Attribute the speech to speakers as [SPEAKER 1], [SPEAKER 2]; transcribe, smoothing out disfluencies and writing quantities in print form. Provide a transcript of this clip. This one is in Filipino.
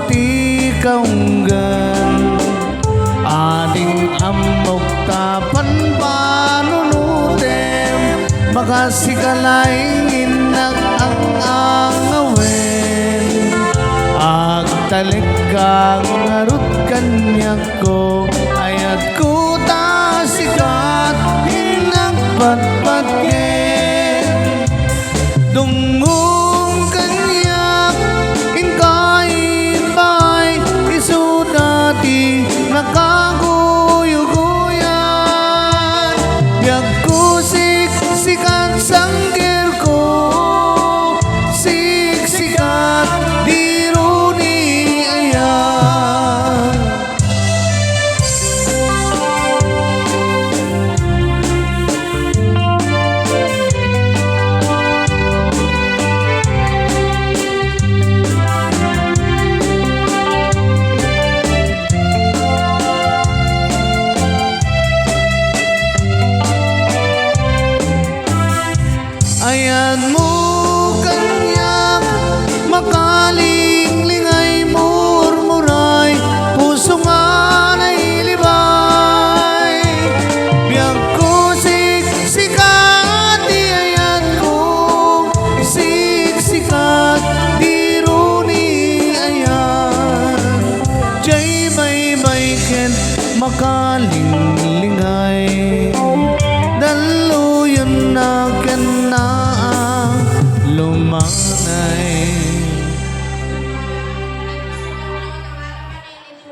[SPEAKER 1] ti kaunggan ading amok tapan panunutem makasikalay nag ang angawen agtalik kang ngarut kanyak ko ayat ko ta sikat hinagpatpat ken dungong kanyak ingkay bay isu dati nakaguyuguyan yak ko siksikat sanggir ko siksikat diru ni ayan ayan mo kanyak makalinglingay murmuray puso nga nailibay biyag ko siksikat di ayan ko siksikat di runi ayan jay may ken makalinglingay